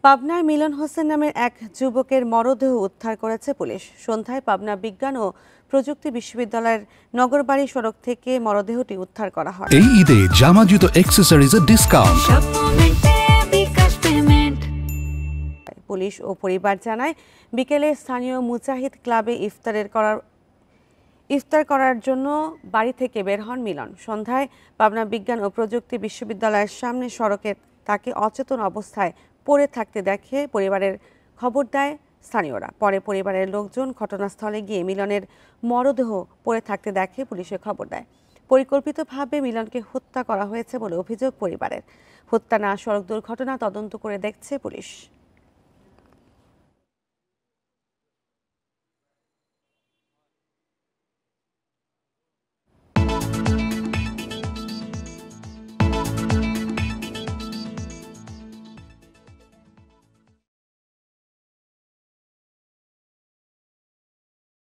পাবনার মিলন হোসেন নামের এক যুবকের মরদেহ উদ্ধার করেছে পুলিশ। সন্ধ্যায় পাবনা বিজ্ঞান ও প্রযুক্তি বিশ্ববিদ্যালয়ের নগরবাড়ি সড়ক থেকে মরদেহটি উদ্ধার করা হয়। এই ঈদে জামা জুতো অ্যাকসেসরিজের ডিসকাউন্ট। পুলিশ ও পরিবার জানায়, বিকেলে স্থানীয় মুজাহিদ ক্লাবে ইফতার করার জন্য বাড়ি থেকে বের হন মিলন। সন্ধ্যায় পাবনা বিজ্ঞান ও প্রযুক্তি বিশ্ববিদ্যালয়ের সামনে সড়কে তাকে অচেতন অবস্থায় পড়ে থাকতে দেখে পরিবারের খবর দেয় স্থানীয়রা। পরে পরিবারের লোকজন ঘটনাস্থলে গিয়ে মিলনের মরদেহ পড়ে থাকতে দেখে পুলিশে খবর দেয়। পরিকল্পিতভাবে মিলনকে হত্যা করা হয়েছে বলে অভিযোগ পরিবারের। হত্যা না সড়ক দুর্ঘটনা তদন্ত করে দেখছে পুলিশ।